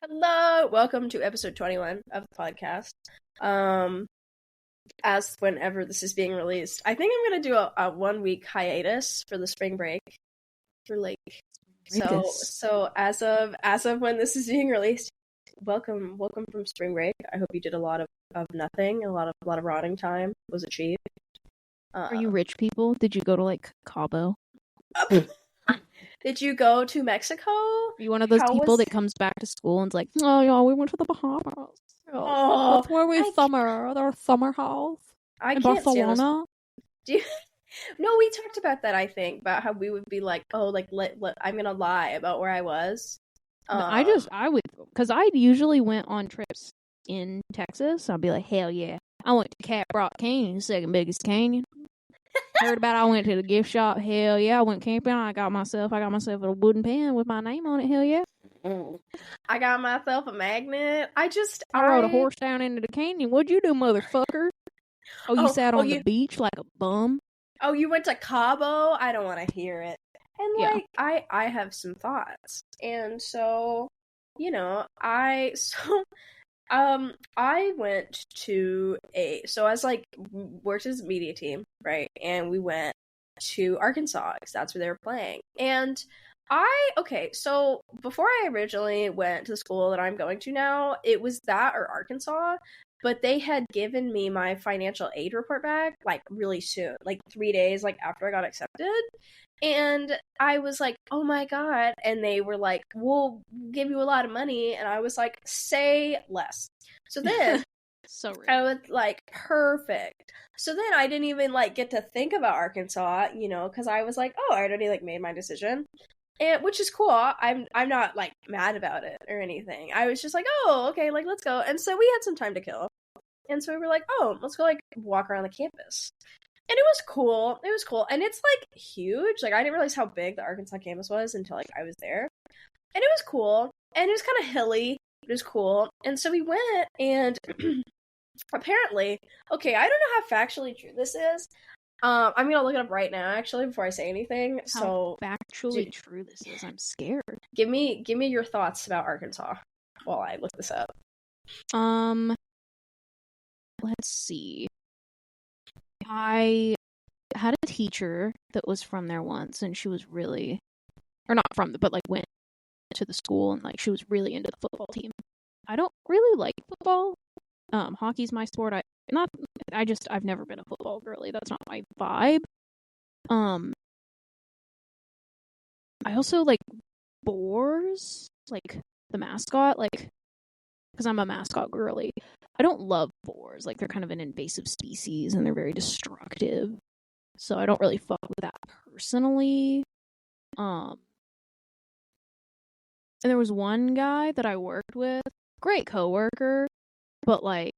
Hello, welcome to episode 21 of the podcast. As whenever this is being released, I think I'm gonna do a 1 week hiatus for the spring break. For like, so as of when this is being released, welcome from spring break. I hope you did a lot of nothing, a lot of rotting time was achieved. Are you rich people? Did you go to like Cabo? Did you go to Mexico? Are you one of those people that comes back to school and's like, oh yeah, we went to the Bahamas. Oh, that's where we summer. Our summer house I in can't Barcelona. Do you... No, we talked about that. I think about how we would be like, oh, like I'm gonna lie about where I was. I would, because I usually went on trips in Texas. I'd be like, hell yeah, I went to Cat Rock Canyon, second biggest canyon. Heard about I went to the gift shop. Hell yeah, I went camping. I got myself a wooden pen with my name on it. Hell yeah. I got myself a magnet. I rode a horse down into the canyon. What'd you do, motherfucker? Oh, you sat on the beach like a bum? Oh, you went to Cabo? I don't want to hear it. And I have some thoughts. And so, I went to worked as a media team, right? And we went to Arkansas because that's where they were playing. And so before I originally went to the school that I'm going to now, it was that or Arkansas, but they had given me my financial aid report back like really soon, like 3 days like after I got accepted. And I was like, oh my God. And they were like, we'll give you a lot of money. And I was like, say less. So then so rude. I was like, perfect. So then I didn't even like get to think about Arkansas, because I was like, oh, I already like made my decision. And which is cool. I'm not like mad about it or anything. I was just like, oh, okay, like let's go. And so we had some time to kill. And so we were like, oh, let's go like walk around the campus. And it was cool. It was cool. And it's like huge. Like I didn't realize how big the Arkansas campus was until like I was there. And it was cool. And it was kind of hilly. It was cool. And so we went and apparently, okay, I don't know how factually true this is. I'm gonna look it up right now, actually, before I say anything. How factually true this is, I'm scared. Give me your thoughts about Arkansas while I look this up. Let's see. I had a teacher that was from there once, and she was really, or not from, but like went to the school, and like she was really into the football team. I don't really like football. Hockey's my sport. I've never been a football girly. That's not my vibe. I also like boars, like the mascot, like, because I'm a mascot girly. I don't love boars. Like, they're kind of an invasive species and they're very destructive. So I don't really fuck with that personally. And there was one guy that I worked with, great coworker, but like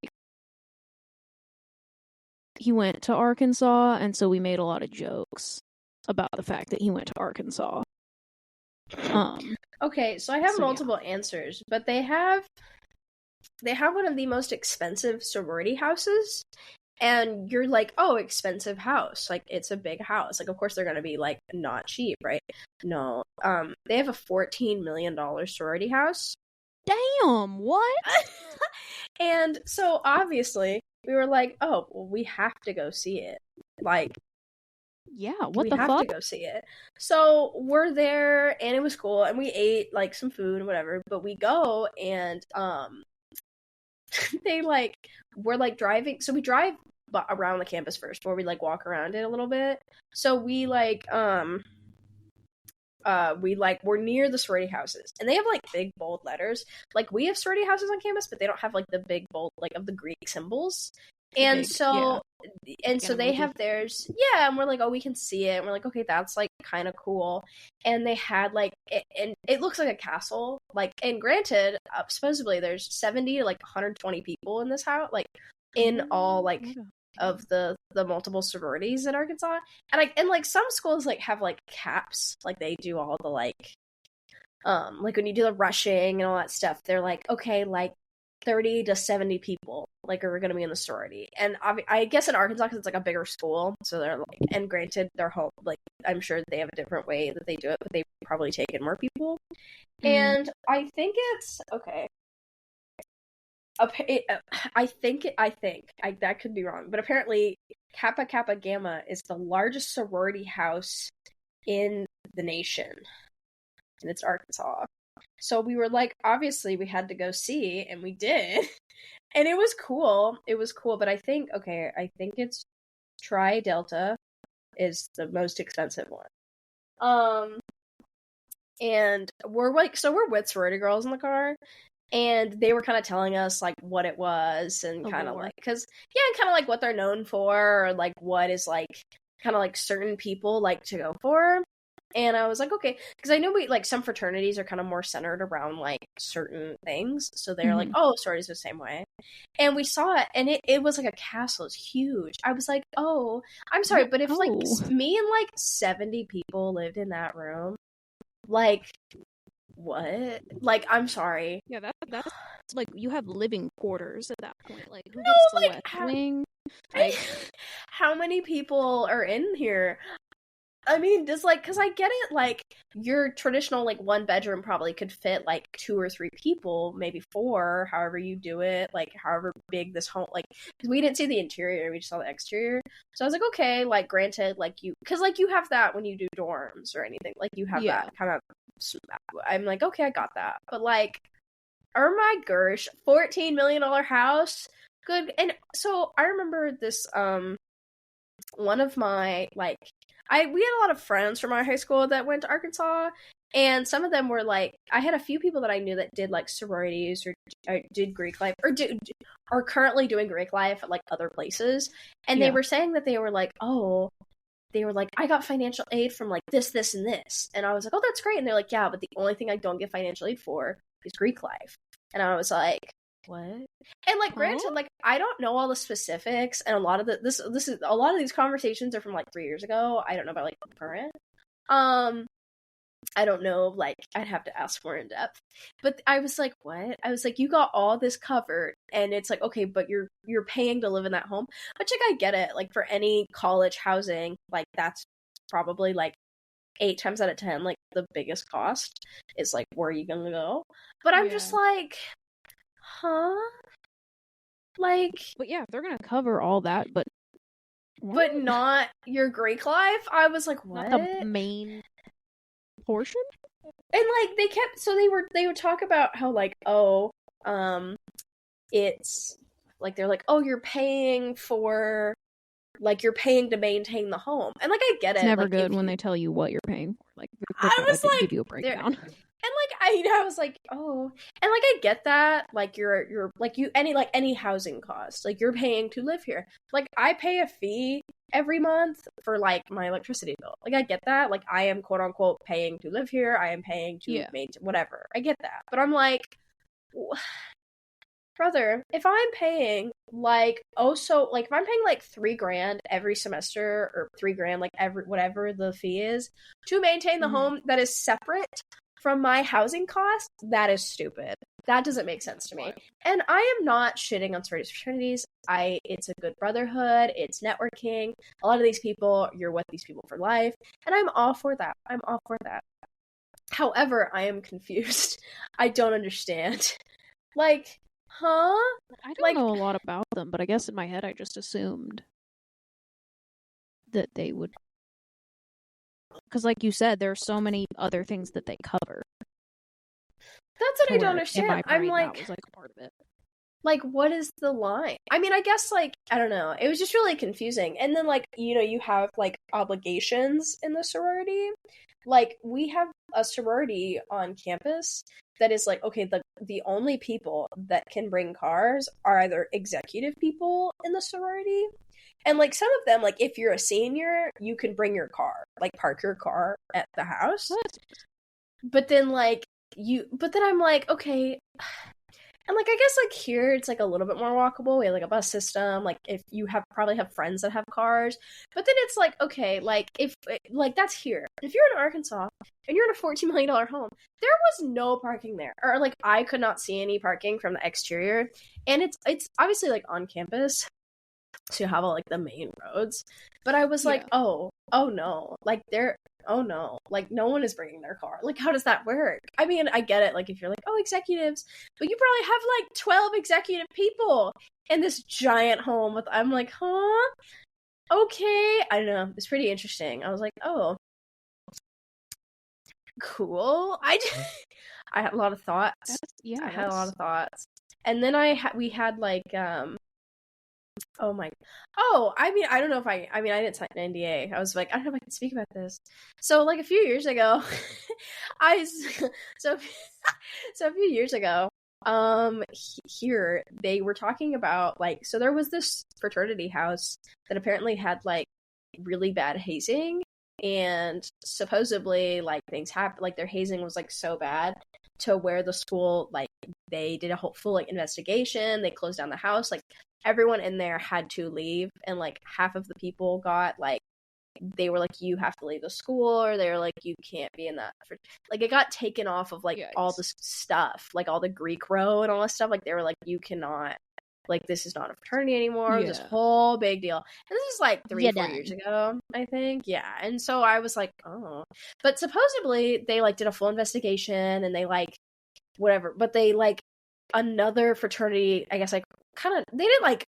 he went to Arkansas, and so we made a lot of jokes about the fact that he went to Arkansas. Okay, so I have multiple answers, but they have one of the most expensive sorority houses, and you're like, oh, expensive house, like it's a big house, like of course they're gonna be like not cheap, right? No, they have a $14 million sorority house. Damn, what? And so obviously we were like, oh, well, we have to go see it. Like, yeah, what We the fuck? have to go see it. So we're there, and it was cool, and we ate like some food and whatever. But we go, and they like we're like driving. So we drive around the campus first, where we like walk around it a little bit. So we we're near the sorority houses, and they have like big bold letters. Like we have sorority houses on campus, but they don't have like the big bold like of the Greek symbols. And big, so they have theirs, yeah, and we're like, oh, we can see it, and we're like, okay, that's like kind of cool. And they had like and it looks like a castle, like, and granted, supposedly there's 70 to like 120 people in this house, like in all like of the multiple sororities in Arkansas. And like some schools like have like caps, like they do all the like when you do the rushing and all that stuff, they're like, okay, like 30 to 70 people like are going to be in the sorority. And I guess in Arkansas, because it's like a bigger school, so they're like, and granted they're home, like I'm sure they have a different way that they do it, but they probably take in more people. And I think it's okay, I think that could be wrong, but apparently Kappa Kappa Gamma is the largest sorority house in the nation, and it's Arkansas. So we were like, obviously we had to go see, and we did. And it was cool. It was cool, but I think it's Tri Delta is the most expensive one. And we're with sorority girls in the car, and they were kind of telling us like what it was and kind of like and kind of like what they're known for, or like what is like kind of like certain people like to go for. And I was like, okay, because I know some fraternities are kind of more centered around like certain things, so they're like, oh, sororities are the same way. And we saw it, and it was like a castle. It's huge. I was like, oh, I'm sorry, but if like me and like 70 people lived in that room, like, what? Like, I'm sorry. Yeah, that's like you have living quarters at that point. Like, who gets the West Wing? Like, how many people are in here? I mean, just like, because I get it, like, your traditional, like, one bedroom probably could fit, like, 2 or 3 people, maybe 4, however you do it, like, however big this home, like, because we didn't see the interior, we just saw the exterior. So I was like, okay, like, granted, like, because, like, you have that when you do dorms or anything, like, you have that kind of, I'm like, okay, I got that. But, like, oh my gosh, $14 million house? Good. And so I remember this, one of my, like, we had a lot of friends from our high school that went to Arkansas, and some of them were like, I had a few people that I knew that did like sororities or did Greek life or are currently doing Greek life at like other places, and they were saying that they were like, oh, they were like, I got financial aid from like this, and this, and I was like, oh, that's great, and they're like, yeah, but the only thing I don't get financial aid for is Greek life, and I was like, what? And like, granted, like, I don't know all the specifics, and a lot of a lot of these conversations are from like 3 years ago. I don't know about like current. I don't know, like, I'd have to ask more in depth. But I was like, what? I was like, you got all this covered, and it's like, okay, but you're paying to live in that home. Which, like, I get it. Like, for any college housing, like, that's probably like 8 times out of 10, like, the biggest cost is like, where are you gonna go? But I'm just like, huh? Like, but yeah, they're gonna cover all that, but not your Greek life. I was like, what? Not the main portion. And like they would talk about how like, oh, it's like they're like, oh, you're paying to maintain the home, and like I get it. It's never like, good when they tell you what you're paying for. Like, I was like, give you a breakdown. And like I was like, oh, and like I get that, like you're like any housing cost, like you're paying to live here. Like I pay a fee every month for like my electricity bill. Like I get that. Like I am quote unquote paying to live here. I am paying to maintain whatever. I get that, but I'm like, brother, if I'm paying like if I'm paying like $3,000 every semester or $3,000 like every whatever the fee is to maintain the home that is separate from my housing costs, that is stupid. That doesn't make sense to me. And I am not shitting on sororities fraternities. It's a good brotherhood. It's networking. A lot of these people, you're with these people for life, and I'm all for that. However, I am confused. I don't understand. Like, huh? I don't know a lot about them, but I guess in my head I just assumed that they would, because like you said, there are so many other things that they cover. That's what I don't understand. I'm like, that was like a part of it. Like, what is the line? I mean, I guess, like, I don't know. It was just really confusing. And then, like, you have, like, obligations in the sorority. Like, we have a sorority on campus that is, like, okay, the only people that can bring cars are either executive people in the sorority. And, like, some of them, like, if you're a senior, you can bring your car. Like, park your car at the house. What? But then, like, I'm like, okay. And, like, I guess, like, here, it's, like, a little bit more walkable. We have, like, a bus system. Like, if you probably have friends that have cars. But then it's, like, okay, like, if, like, that's here. If you're in Arkansas, and you're in a $14 million home, there was no parking there. Or, like, I could not see any parking from the exterior. And it's obviously, like, on campus. So you have all, like, the main roads. But I was like, oh no. Like, oh no, like no one is bringing their car. Like, how does that work? I mean, I get it. Like, if you're like, oh, executives, but you probably have like 12 executive people in this giant home with, I'm like, huh? Okay. I don't know. It's pretty interesting. I was like, oh, cool. I had a lot of thoughts. I had a lot of thoughts. And then we had like, oh my, I mean, I don't know if I didn't sign an NDA. I was like, I don't know if I can speak about this. So like a few years ago, so a few years ago, here they were talking about like, so there was this fraternity house that apparently had like really bad hazing, and supposedly like things happened, like their hazing was like so bad to where the school, like, they did a whole full like investigation, they closed down the house, like everyone in there had to leave, and like half of the people got like, they were like, you have to leave the school, or they were like, you can't be in that like, it got taken off of like all this stuff, like all the Greek row and all this stuff, like they were like, you cannot, like, this is not a fraternity anymore. This whole big deal. And this is like 3-4 years ago, I think. Yeah. And so I was like, oh. But supposedly they like did a full investigation, and they like whatever, but they like another fraternity, I guess, like kind of, they didn't like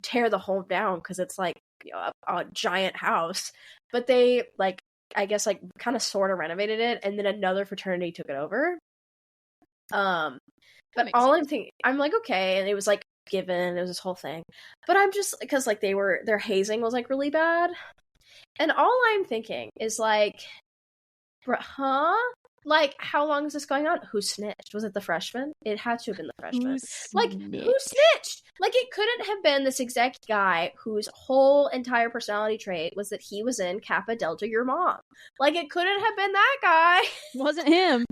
tear the home down because it's like, you know, a giant house, but they like, I guess, like kind of sort of renovated it, and then another fraternity took it over. But all I'm thinking, I'm like, okay, and it was like given, it was this whole thing, but I'm just, because like their hazing was like really bad, and all I'm thinking is like, huh? Like, how long is this going on? Who snitched? Was it the freshman? It had to have been the freshman. Who snitched? Like, it couldn't have been this exact guy whose whole entire personality trait was that he was in Kappa Delta Your Mom. Like, it couldn't have been that guy. Wasn't him.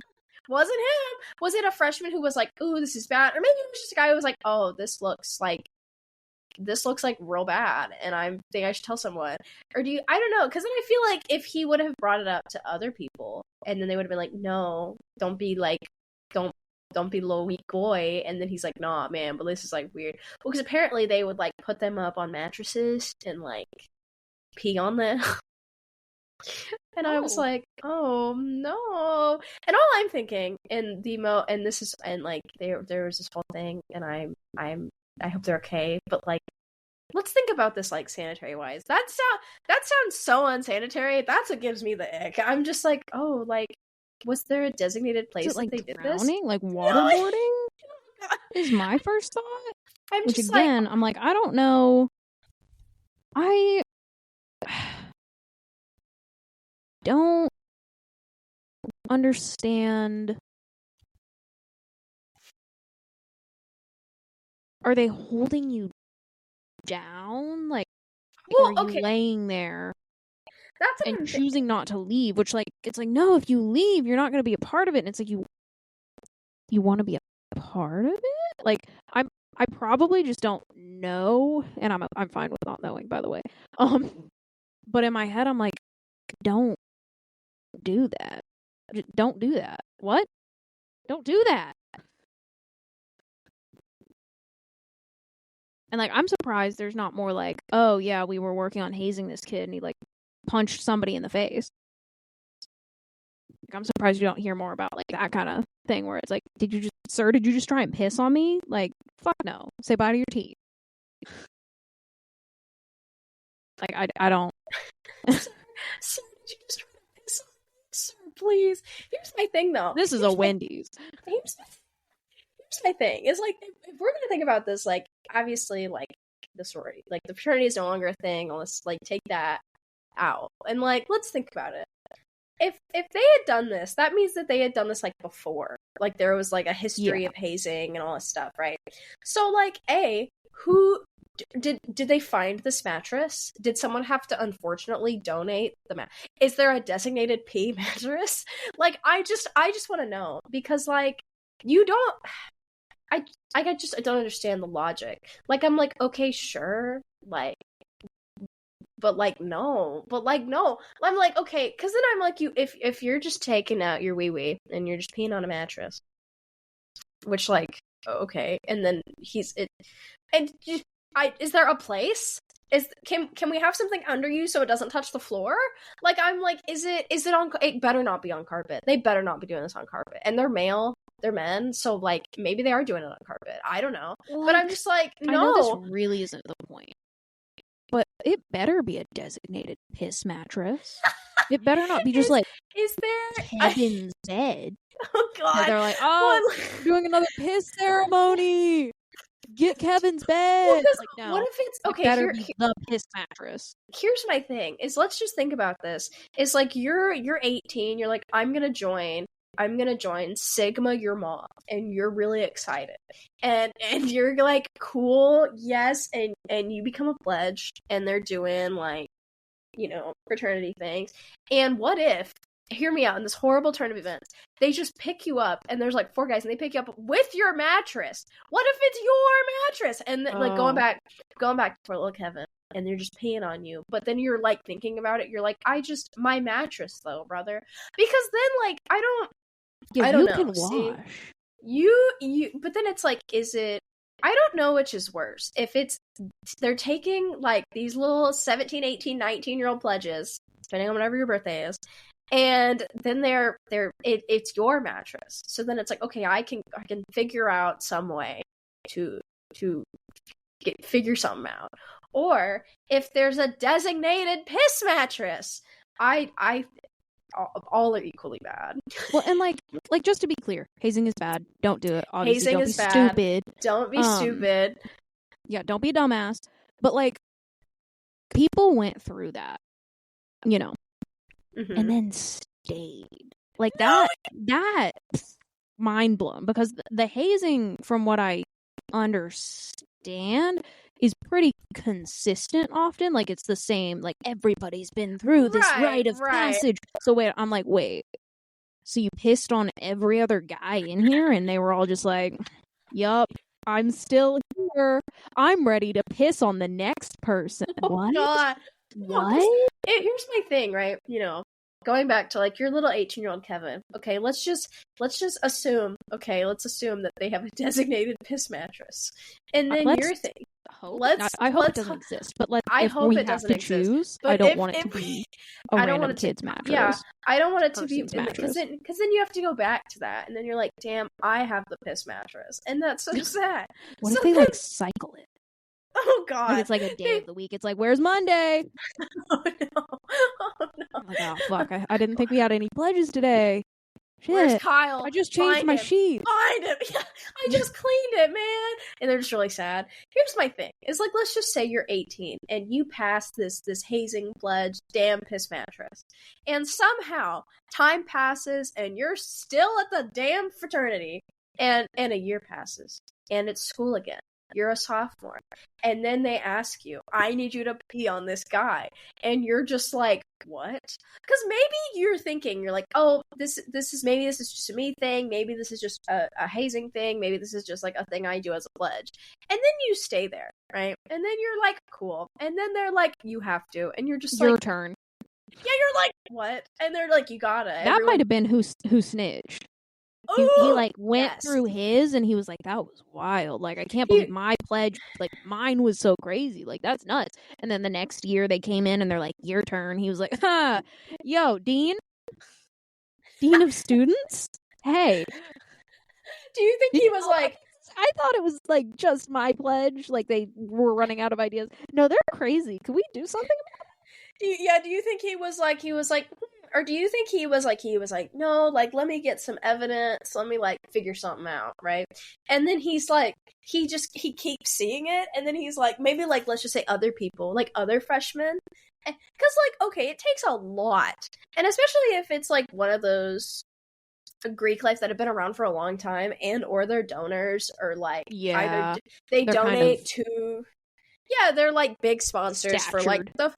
like they did drowning? this? Like waterboarding? Is my first thought. Which again, I'm like, I don't know. I don't understand. Are they holding you down? Like, well, are you laying there and choosing not to leave? Which, like, it's like, no, if you leave, you're not going to be a part of it. And it's like, you want to be a part of it? Like, I probably just don't know, and I'm fine with not knowing, by the way. But in my head, I'm like, don't do that. Don't do that. What? Don't do that. And like, I'm surprised there's not more like, oh yeah, we were working on hazing this kid, and he like punched somebody in the face. Like, I'm surprised you don't hear more about like that kind of thing where it's like, did you just try and piss on me? Like, fuck no. Say bye to your teeth. Like, I don't. Sir, did you just try to piss on me? Sir, please. Here's my thing, though. This is a Wendy's. Here's my thing. Is like, if we're gonna think about this, like, obviously, like, the sorority, like, the fraternity is no longer a thing. Let's like take that out, and like, let's think about it. If they had done this, that means that they had done this like before. Like, there was like a history of hazing and all this stuff, right? So like, who did they find this mattress? Did someone have to unfortunately donate the mattress? Is there a designated pee mattress? Like, I just want to know, because like, you don't. I don't understand the logic. Like, I'm like, okay, sure, like, but like, no. I'm like, okay, because then I'm like, if you're just taking out your wee and you're just peeing on a mattress, which, like, okay, and then is there a place? can we have something under you so it doesn't touch the floor? Like, I'm like, is it on? It better not be on carpet. They better not be doing this on carpet. And they're male, they're men, so like maybe they are doing it on carpet. I don't know, but I'm just like, no. I know this really isn't the point, but it better be a designated piss mattress. It better not be just is there Kevin's bed. Oh God! They're like, we're doing another piss ceremony. Get Kevin's bed. Well, like, no, what if it's okay? It better be the piss mattress. Here's my thing: is let's just think about this. It's like you're 18. You're like, I'm gonna join Sigma your mom, and you're really excited, and you're like, cool, yes, and you become a pledge, and they're doing like, fraternity things. And what if, hear me out, in this horrible turn of events, they just pick you up, and there's like 4 guys, and they pick you up with your mattress? What if it's your mattress? And like going back for little Kevin, and they're just peeing on you. But then you're like thinking about it, you're like, my mattress though, brother. Because then like I don't know. Can wash. See, you but then it's like, is it, I don't know which is worse. If they're taking like these little 17, 18, 19-year-old pledges, depending on whatever your birthday is, and then it's your mattress. So then it's like, okay, I can figure out some way to figure something out. Or if there's a designated piss mattress, all are equally bad. Well, and like just to be clear, hazing is bad. Don't do it. Obviously, hazing don't is be bad. Stupid. Don't be stupid. Yeah, don't be a dumbass. But like, people went through that, Mm-hmm. and then stayed like that. That mind blown, because the hazing, from what I understand, is pretty consistent often. Like, it's the same, like, everybody's been through this rite of passage. So wait, so you pissed on every other guy in here, and they were all just like, yup, I'm still here, I'm ready to piss on the next person. What? God. What? Here's my thing, right? Going back to like your little 18-year-old Kevin. Okay, let's just assume. Okay, let's assume that they have a designated piss mattress, and then your thing. I hope it doesn't exist, but I hope it doesn't exist. Choose, I don't want it to be a random kid's mattress. Yeah, I don't want it to be because then you have to go back to that, and then you're like, damn, I have the piss mattress, and that's so sad. What if they like cycle it? Oh God! Like, it's like a day of the week. It's like, where's Monday? Oh no! I'm like, oh fuck! I didn't think we had any pledges today. Shit. Where's Kyle? I just changed my sheets. Find him! Yeah, I just cleaned it, man. And they're just really sad. Here's my thing: is like, let's just say you're 18 and you pass this hazing pledge, damn piss mattress, and somehow time passes and you're still at the damn fraternity, and a year passes and it's school again. You're a sophomore, and then they ask you, I need you to pee on this guy, and you're just like, what? Because maybe you're thinking, you're like, oh, this is just a me thing, maybe this is just a hazing thing, maybe this is just like a thing I do as a pledge, and then you stay there, right? And then you're like, cool, and then they're like, you have to, and you're just your like, turn. Yeah, you're like, what? And they're like, you gotta. That might have been who snitched. He like went through his, and he was like, that was wild. Like, I can't believe my pledge, like, mine was so crazy. Like, that's nuts. And then the next year they came in and they're like, your turn. He was like, yo, Dean of students? Hey. Do you think he was like, I thought it was like just my pledge. Like, they were running out of ideas. No, they're crazy. Could we do something about it? Do you think he was like, or do you think he was like, no, like, let me get some evidence, let me like figure something out, right? And then he's like, he keeps seeing it, and then he's like, maybe like, let's just say other people, like other freshmen, because like, okay, it takes a lot, and especially if it's like one of those Greek life that have been around for a long time, and or they're donors, or like, either they donate to, they're like big sponsors for like the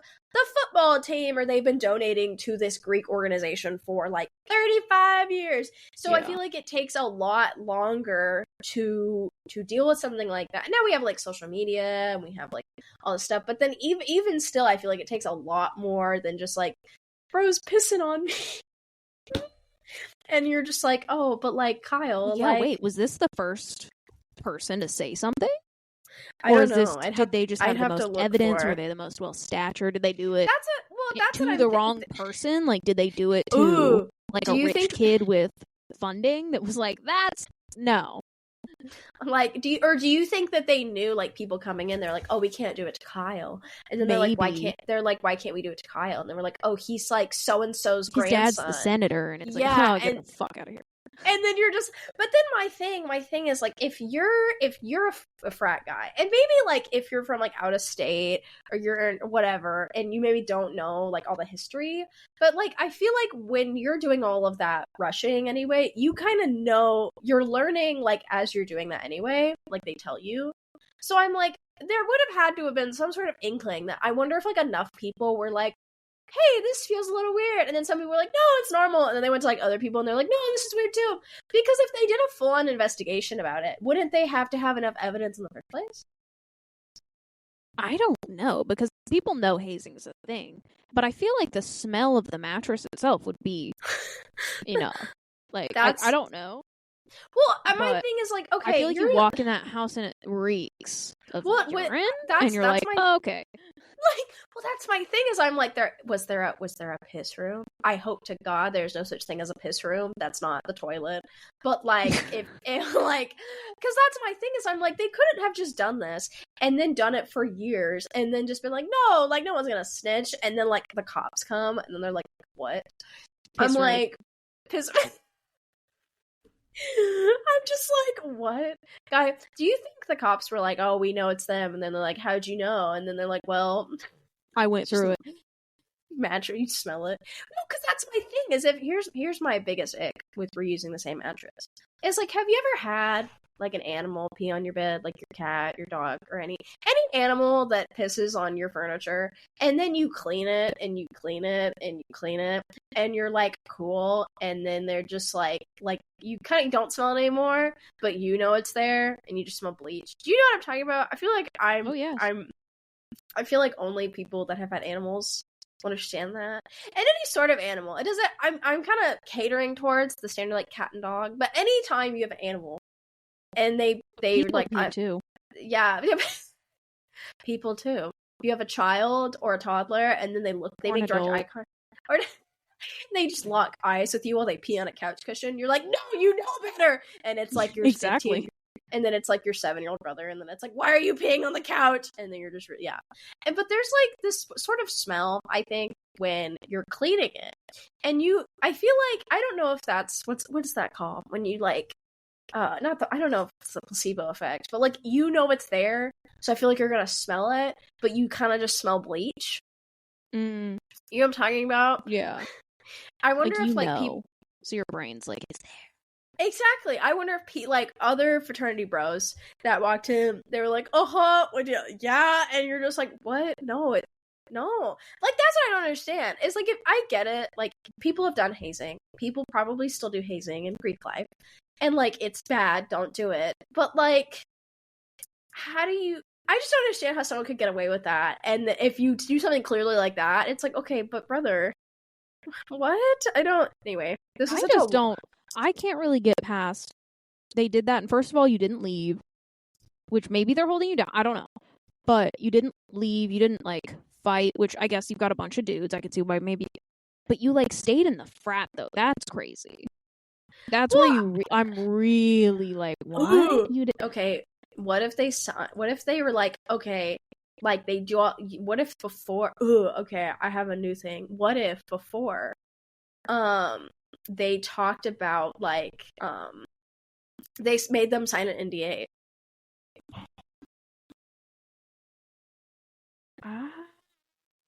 football team, or they've been donating to this Greek organization for like 35 years. So I feel like it takes a lot longer to deal with something like that. Now we have like social media and we have like all this stuff, but then even still, I feel like it takes a lot more than just like, bro's pissing on me. And you're just like, oh, but like, Kyle, yeah, like, wait, was this the first person to say something? I Or don't is this, know. did they just I'd have the have to most look evidence? for Were it. they the most well-statured? Did they do it That's what to I'm the wrong person? Like, did they do it to, Ooh, like, do a you rich think kid with funding that was like, no. like do you think that they knew, like, people coming in, they're like, oh, we can't do it to Kyle, and then Maybe. why can't we do it to Kyle, and they were like, oh, he's like so and so's His dad's the grandson. senator, and it's like, Yeah, oh, get and the fuck out of here. and then you're just, but then my thing is, like, if you're a frat guy, and maybe, like, if you're from, like, out of state, or you're in whatever, and you maybe don't know, like, all the history, but, like, I feel like when you're doing all of that rushing anyway, you kind of know, you're learning, like, as you're doing that anyway, like, they tell you. So I'm like, there would have had to have been some sort of inkling that, I wonder if, like, enough people were like, hey, this feels a little weird. And then some people were like, no, it's normal. And then they went to, like, other people and they're like, no, this is weird too. Because if they did a full-on investigation about it, wouldn't they have to have enough evidence in the first place? I don't know, because people know hazing is a thing. But I feel like the smell of the mattress itself would be enough. Like, I don't know. Well, my thing is, like, okay, I feel like you walk in that house and it reeks of urine, and you're like, oh, okay. Like, well, that's my thing, is I'm like, was there a piss room? I hope to God there's no such thing as a piss room. That's not the toilet. But, like, if like, because that's my thing, is I'm like, they couldn't have just done this and then done it for years and then just been like, no, like, no one's gonna snitch, and then, like, the cops come and then they're like, what? I'm like, piss. I'm just like, what? Guy, do you think the cops were like, oh, we know it's them? And then they're like, how'd you know? And then they're like, well, I went through it. Mattress, you smell it. No, because that's my thing, is if here's my biggest ick with reusing the same mattress. It's like, have you ever had, like, an animal pee on your bed, like your cat, your dog, or any animal that pisses on your furniture, and then you clean it and you clean it and you clean it, and you're like, cool, and then they're just like you kind of don't smell it anymore, but you know it's there, and you just smell bleach. Do you know what I'm talking about? I feel like I feel like only people that have had animals understand that. And any sort of animal. It doesn't. I'm kind of catering towards the standard, like, cat and dog, but anytime you have an animal and they people like too. Yeah. People too. You have a child or a toddler and then they make direct eye contact, or they just lock eyes with you while they pee on a couch cushion. You're like, no, you know better. And it's like your exactly 15, and then it's like your 7-year-old brother, and then it's like, why are you peeing on the couch? And then you're just but there's, like, this sort of smell, I think, when you're cleaning it, and I feel like, I don't know if that's what's that called, when you, like, I don't know if it's a placebo effect, but, like, you know it's there, so I feel like you're gonna smell it, but you kind of just smell bleach. You know what I'm talking about? Yeah. I wonder if, like, people, so your brain's like, it's there. Exactly. I wonder if like, other fraternity bros that walked in, they were like, yeah, and you're just like, what? No. Like, that's what I don't understand. It's like, if I get it, like, people have done hazing. People probably still do hazing in Greek life. And, like, it's bad, don't do it. But, like, I just don't understand how someone could get away with that. And if you do something clearly like that, it's like, okay, but brother, what? Anyway, this is I can't really get past, they did that, and first of all, you didn't leave, which maybe they're holding you down, I don't know, but you didn't leave, you didn't, like, fight, which I guess you've got a bunch of dudes, I could see why maybe, but you, like, stayed in the frat, though. That's crazy. That's where I'm really like, what? Okay, what if they were like, okay, like, they do what if before, okay, I have a new thing. What if before they talked about, like, they made them sign an NDA.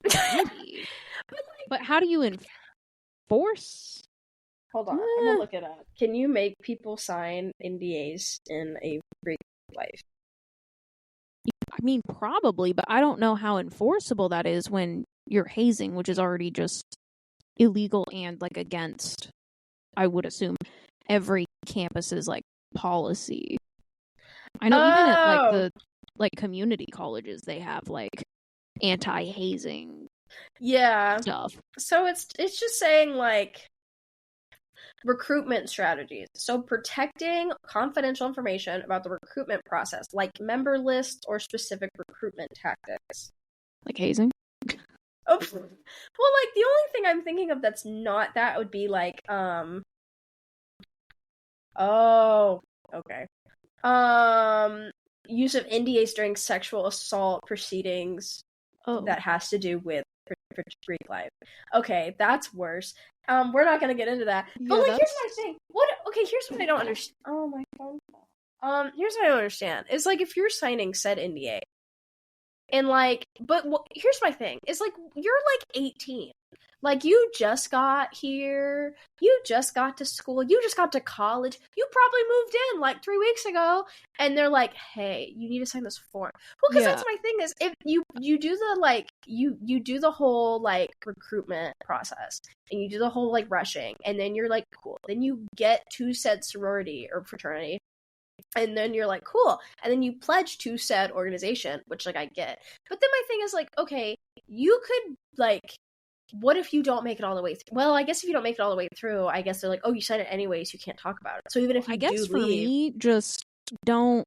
Maybe. But how do you enforce? Hold on, I'm gonna look it up. Can you make people sign NDAs in a Greek life? I mean, probably, but I don't know how enforceable that is when you're hazing, which is already just illegal and, like, against, I would assume, every campus's, like, policy. I know even at, like, the, like, community colleges, they have, like, anti-hazing stuff. So it's just saying, like, recruitment strategies. So protecting confidential information about the recruitment process, like member lists or specific recruitment tactics. Like hazing? Oh, well, like the only thing I'm thinking of that's not that would be like, oh, okay. Use of NDAs during sexual assault proceedings. Oh. That has to do with Greek life. Okay, that's worse. We're not gonna get into that. But like, here's my thing. Here's what I don't understand. Oh my phone. Here's what I don't understand. It's like if you're signing said NDA, and like, but here's my thing. It's like you're like 18. Like, you just got here, you just got to school, you just got to college, you probably moved in like 3 weeks ago, and they're like, hey, you need to sign this form. Well, because that's my thing is, if you do the, like, you do the whole, like, recruitment process, and you do the whole, like, rushing, and then you're like, cool, then you get to said sorority or fraternity, and then you're like, cool, and then you pledge to said organization, which, like, I get. But then my thing is, like, okay, you could, like, what if you don't make it all the way through? Well, I guess if you don't make it all the way through, I guess they're like, oh, you signed it anyways, you can't talk about it. So even if you do for me, just don't,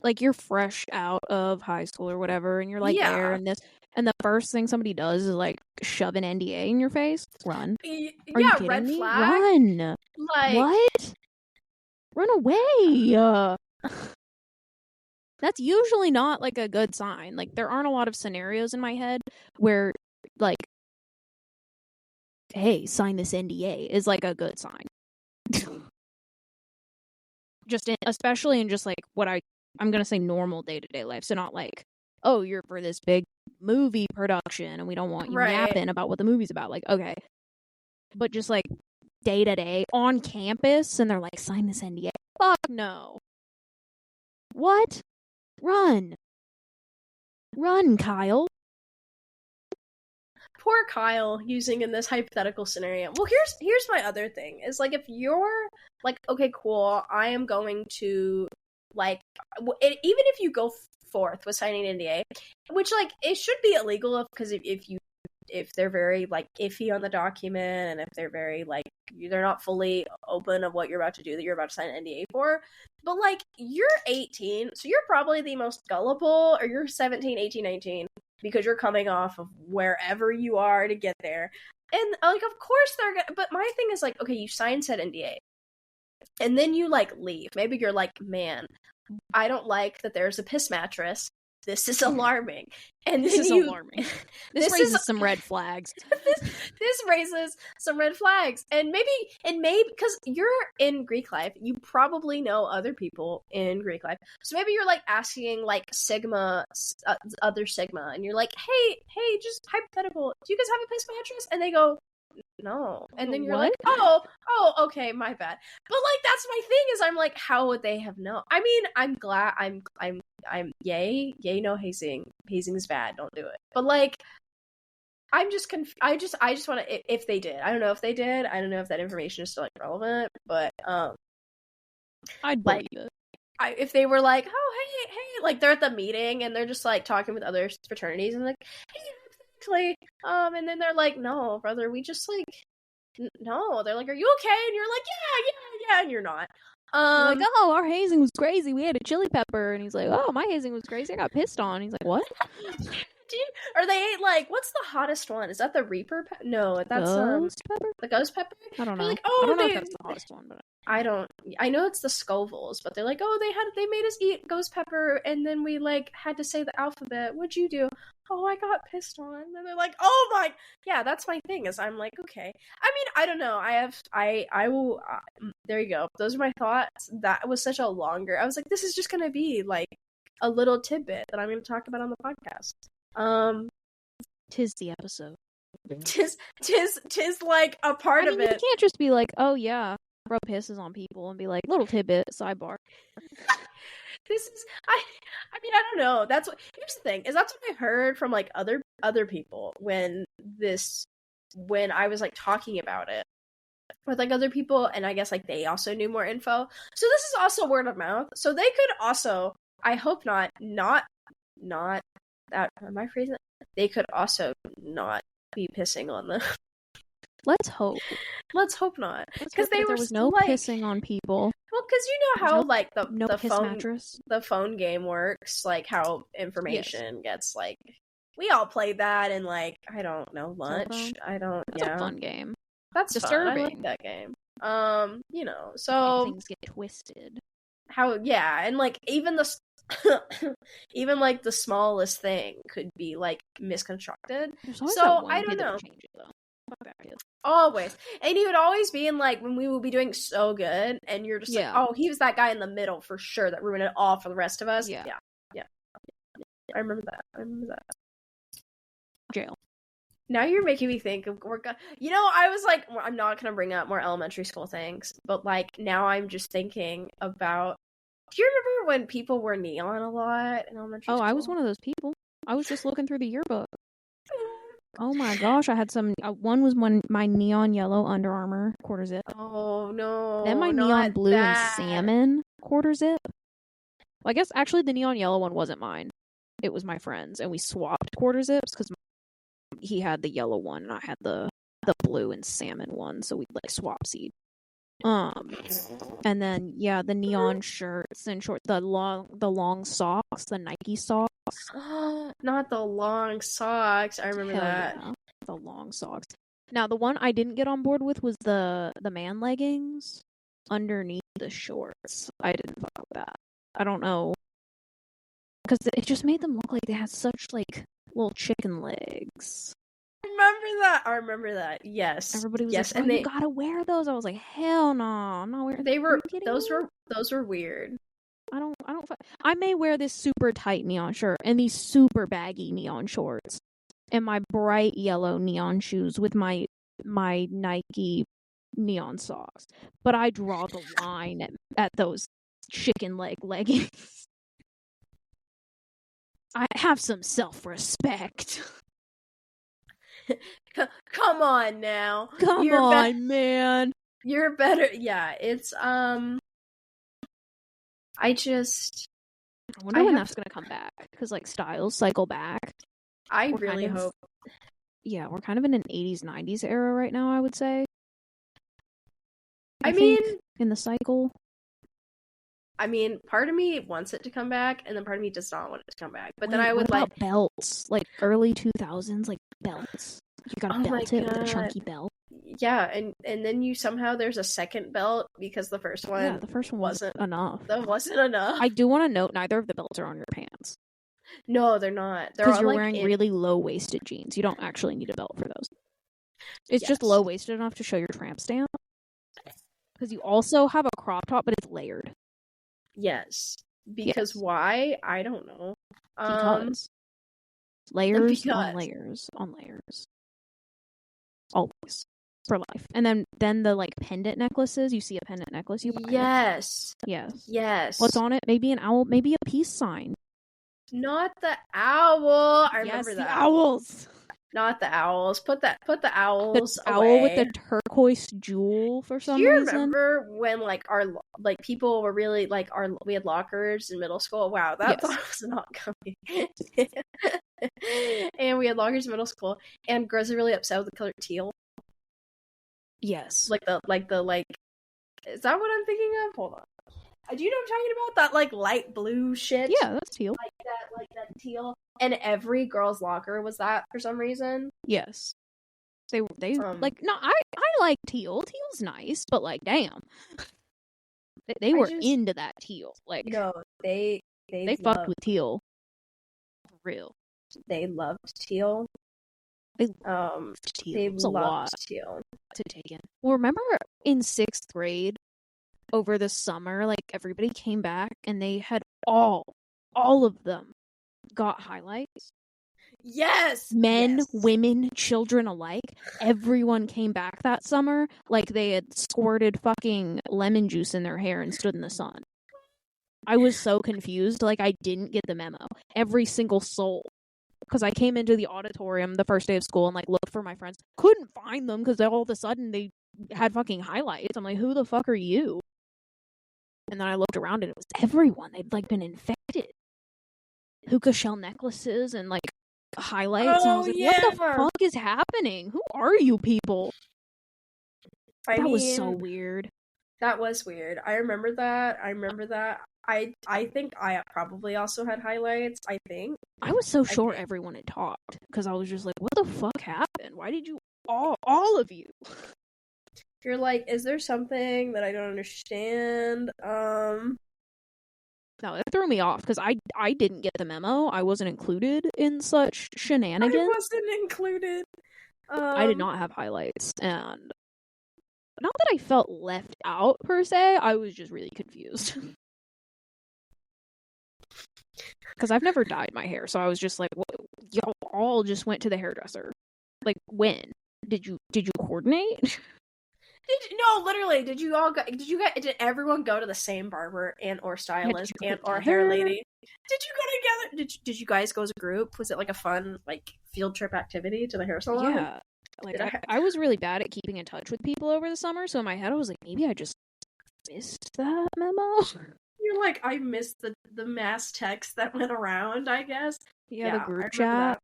like, you're fresh out of high school or whatever, and you're like there, and the first thing somebody does is like shove an NDA in your face. Run. Are you kidding red me? Flag. Run. Like, what? Run away. That's usually not like a good sign. Like, there aren't a lot of scenarios in my head where, like, hey, sign this NDA is like a good sign. Especially in just like what I'm gonna say normal day-to-day life. So not like, oh, you're for this big movie production and we don't want you yapping about what the movie's about. Like, okay. But just like day-to-day on campus, and they're like, sign this NDA. Fuck no. What? Run, Kyle. Poor Kyle using in this hypothetical scenario. Well, here's my other thing is, like, if you're like, okay, cool, I am going to, like, even if you go forth with signing an NDA, which, like, it should be illegal because if they're very, like, iffy on the document, and if they're very, like, they're not fully open of what you're about to do, that you're about to sign an NDA for. But, like, you're 18, so you're probably the most gullible, or you're 17, 18, 19, because you're coming off of wherever you are to get there. And, like, of course they're gonna, but my thing is, like, okay, you sign said NDA, and then you, like, leave. Maybe you're like, man, I don't like that there's a piss mattress. This is alarming. And this is alarming. This raises some red flags. this raises some red flags. And maybe because you're in Greek life, you probably know other people in Greek life. So maybe you're like asking like Sigma, other Sigma, and you're like, hey, just hypothetical, do you guys have a piss mattress? And they go, no. And then you're what? like, oh, okay, my bad. But like, that's my thing is, I'm like, how would they have known? I mean, I'm glad, I'm yay no hazing. Hazing is bad, don't do it. But like, I'm just I just want to, if they did, I don't know if they did, I don't know if that information is still like relevant, but I'd believe it. If they were like, oh, hey, like they're at the meeting and they're just like talking with other fraternities and like, hey, and then they're like, no, brother, we just like, no. They're like, are you okay? And you're like, yeah, and you're not. You're like, oh, our hazing was crazy. We had a chili pepper, and he's like, oh, my hazing was crazy. I got pissed on. He's like, what? Or they ate like, what's the hottest one? Is that the Reaper? No, that's ghost pepper. The ghost pepper. I don't know. Like, oh, I don't know if that's the hottest one, but I don't. I know it's the Scovilles, but they're like, oh, they made us eat ghost pepper, and then we like had to say the alphabet. What'd you do? Oh, I got pissed on. And they're like, oh my, yeah, that's my thing. Is I'm like, okay. I mean, I don't know. I will. There you go. Those are my thoughts. That was such a longer. I was like, this is just gonna be like a little tidbit that I'm gonna talk about on the podcast. Tis the episode. Tis like a part of it. You can't just be like, oh yeah, rub pisses on people and be like, little tidbit, sidebar. This is I mean, I don't know. That's what, here's the thing, is that's what I heard from like other people when I was like talking about it with like other people, and I guess like they also knew more info. So this is also word of mouth. So they could also, I hope not that, am I phrasing it? They could also not be pissing on them. Let's hope. Let's hope not. Because there was no pissing on people. Well, because you know how like the phone game works, like how information gets like. We all played that in like I don't know lunch. That's a fun game. That's disturbing. Fun. I like that game. You know, so things get twisted. And like even the even like the smallest thing could be like misconstructed. So I don't know. Change it, though. Always. And he would always be in like when we would be doing so good and you're just like, oh, he was that guy in the middle for sure that ruined it all for the rest of us. Yeah. I remember that. Jail. Now you're making me think of I was like, I'm not gonna bring up more elementary school things, but like now I'm just thinking about. Do you remember when people wore neon a lot in elementary school? Oh, I was one of those people. I was just looking through the yearbook. Oh my gosh, I had some. One was my neon yellow Under Armour quarter zip. Oh no! Then my neon blue and salmon quarter zip. Well, I guess actually the neon yellow one wasn't mine. It was my friend's, and we swapped quarter zips because he had the yellow one and I had the blue and salmon one, so we'd like swap seed. And then the neon shirts and the long socks, the Nike socks. Not the long socks. I remember that. Yeah, the long socks. Now the one I didn't get on board with was the man leggings underneath the shorts. I didn't fuck with that. I don't know. Because it just made them look like they had such like little chicken legs. I remember that. Yes. Everybody was like, and you gotta wear those. I was like, hell no, I'm not wearing. Those were weird. I don't. I may wear this super tight neon shirt and these super baggy neon shorts and my bright yellow neon shoes with my Nike neon socks, but I draw the line at those chicken leg leggings. I have some self-respect. Come on now. Come on, man. You're better. Yeah, it's I wonder when that's gonna come back, because like styles cycle back. I really hope. Yeah, we're kind of in an 80s 90s era right now, I would say. I mean, in the cycle. I mean, part of me wants it to come back, and then part of me does not want it to come back. But then I would like belts, like early 2000s, like belts. You gotta belt it with a chunky belt. Yeah, and then you somehow there's a second belt because the first one wasn't enough. That wasn't enough. I do want to note neither of the belts are on your pants. No, they're not. Because you're wearing really low-waisted jeans. You don't actually need a belt for those. It's just low-waisted enough to show your tramp stamp. Because you also have a crop top, but it's layered. Yes. Because why? I don't know. Because. Layers on layers on layers. Always. For life. And then the like pendant necklaces. You see a pendant necklace, you buy it. Yes. What's on it? Maybe an owl, maybe a peace sign. Not the owl. I remember that. The owls. Not the owls. Put the owls the away. Owl with the turquoise jewel for some reason. Do you remember when like our like people were really like we had lockers in middle school? Wow, that thought was not coming. And we had lockers in middle school, and girls are really upset with the color teal. Yes. Like is that what I'm thinking of? Hold on. Do you know what I'm talking about? That like light blue shit. Yeah, that's teal. Like that teal. And every girl's locker was that for some reason. Yes. They like no, I like teal. Teal's nice, but like damn. They were into that teal. Like no, they fucked with teal. For real. They loved teal. They loved teal. They it was a lot teal to take in. Well, remember in 6th grade over the summer, like everybody came back and they had all of them got highlights. Yes! Men, women, children alike. Everyone came back that summer like they had squirted fucking lemon juice in their hair and stood in the sun. I was so confused. Like, I didn't get the memo. Every single soul. Because I came into the auditorium the first day of school and, like, looked for my friends. Couldn't find them because all of a sudden they had fucking highlights. I'm like, who the fuck are you? And then I looked around and it was everyone. They'd, like, been infected. Hookah shell necklaces and, like, highlights. And I was like, what the fuck is happening? Who are you people? I That was so mean, weird. that was weird. I remember that. I think I probably also had highlights. I think. I was so I sure think. everyone had talked because I was just like, what the fuck happened? Why did you all of you? You're like, is there something that I don't understand? No, it threw me off because I didn't get the memo. I wasn't included in such I shenanigans. wasn't included. I did not have highlights, and not that I felt left out per se. I was just really confused because I've never dyed my hair, so I was just like, what? Y'all all just went to the hairdresser. Like, when did you coordinate? No, literally, did everyone go to the same barber and or stylist and or hair lady? Did you go together? Did you guys go as a group? Was it like a fun like field trip activity to the hair salon? Yeah. Like I was really bad at keeping in touch with people over the summer, so in my head I was like, maybe I just missed that memo. You're like, I missed the mass text that went around, I guess. Yeah, the group chat.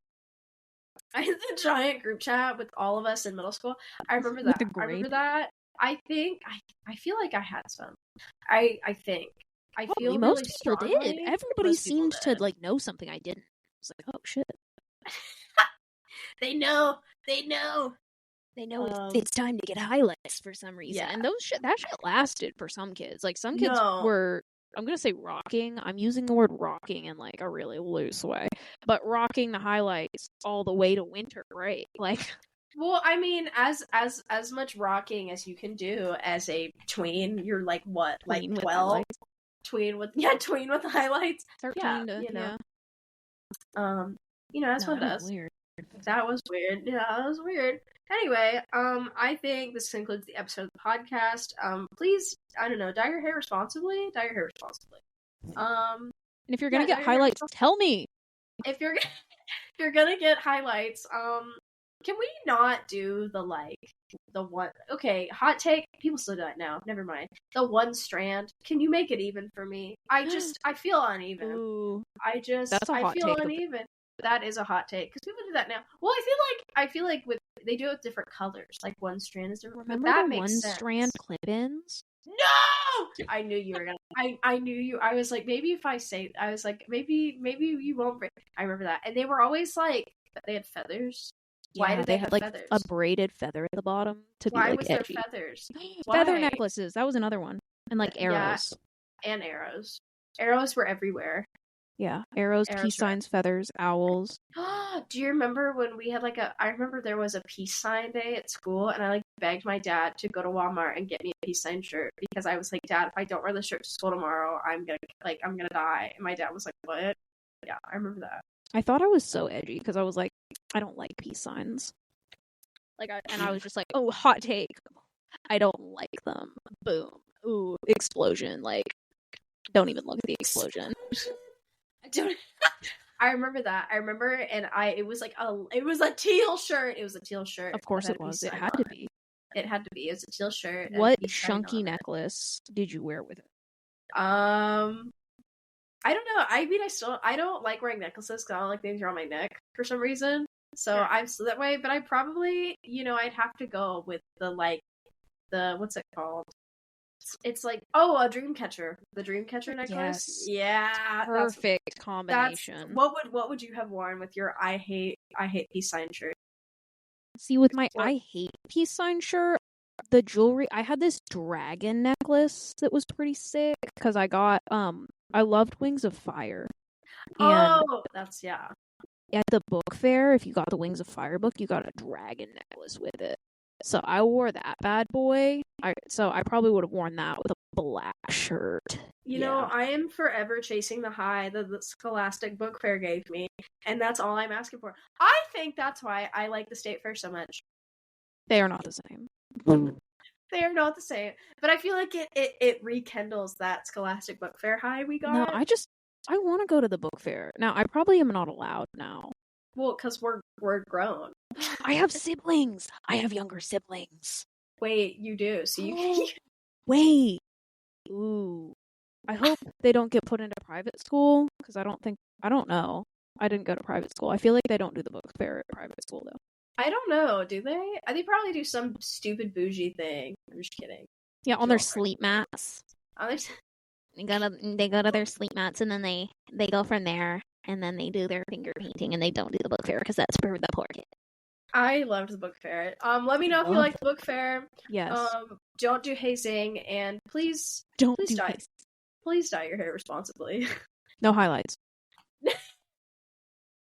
I had the giant group chat with all of us in middle school. I remember that. I remember that. I think I feel like I had some. I think. I feel most really people strongly. did. Everybody seemed to like know something I didn't. It's like, oh shit. They know. It's time to get highlights for some reason. Yeah. And that shit lasted for some kids. Like some kids were, I'm gonna say rocking. I'm using the word rocking in like a really loose way, but rocking the highlights all the way to winter break. Like, well, I mean, as much rocking as you can do as a tween, you're like what, like 12? Tween with the highlights. 13 to, that's what it does. Weird. That was weird. Yeah, that was weird. Anyway, I think this concludes the episode of the podcast. Please, I don't know, dye your hair responsibly. And if you're gonna get highlights, tell me. If you're gonna get highlights, can we not do the one? Okay, hot take. People still do it now. Never mind. The one strand. Can you make it even for me? I feel uneven. Ooh, I feel uneven. That is a hot take because people do that now. Well, I feel like they do it with different colors. Like one strand is different. Remember that the makes one sense. strand clip-ins? No, I knew you were gonna. I knew you. I was like, maybe if I say, I was like, maybe you won't break. I remember that, and they were always like, they had feathers. Why did they have like feathers? A braided feather at the bottom to Why be like was edgy. there feathers? Feather necklaces. That was another one, and like arrows. Yeah, and arrows. Arrows were everywhere. Yeah, arrows, peace signs, feathers, owls. Do you remember when we had I remember there was a peace sign day at school, and I begged my dad to go to Walmart and get me a peace sign shirt because I was like, Dad, if I don't wear this shirt to school tomorrow, I'm gonna die. And my dad was like, what? Yeah, I remember that. I thought I was so edgy because I was like, I don't like peace signs. And I was just like, oh, hot take. I don't like them. Boom. Ooh, explosion. Like, don't even look at the explosion. I remember that. I remember, and it was a teal shirt. It was a teal shirt. Of course it was. It had to be. It had to be. It was a teal shirt. What chunky necklace did you wear with it? I don't know. I mean, I don't like wearing necklaces because I don't like things around my neck for some reason. So I'm still that way. But I probably, I'd have to go with the what's it called? It's like, a dream catcher. The dream catcher necklace. Yes. Yeah. Perfect combination. What would you have worn with your I hate peace sign shirt? See, with my I hate peace sign shirt, the jewelry, I had this dragon necklace that was pretty sick because I got I loved Wings of Fire. And that's at the book fair, if you got the Wings of Fire book, you got a dragon necklace with it. So I wore that bad boy. So I probably would have worn that with a black shirt. I am forever chasing the high that the Scholastic Book Fair gave me, and that's all I'm asking for. I think that's why I like the State Fair so much. They are not the same. They are not the same, but I feel like it rekindles that Scholastic Book Fair high we got. No, I want to go to the book fair. Now, I probably am not allowed now. Well, because we're grown. I have siblings. I have younger siblings. Wait, you do? So you wait. Ooh. I hope they don't get put into private school because I don't know. I didn't go to private school. I feel like they don't do the book fair at private school though. I don't know. Do they? They probably do some stupid bougie thing. I'm just kidding. Yeah, on their sleep mats. They go to their sleep mats, and then they go from there, and then they do their finger painting, and they don't do the book fair because that's for the poor kid. I loved the book fair. Let me know if you like the book fair. Yes. Don't do hazing, and please don't please do dye. hazing. Please dye your hair responsibly. No highlights.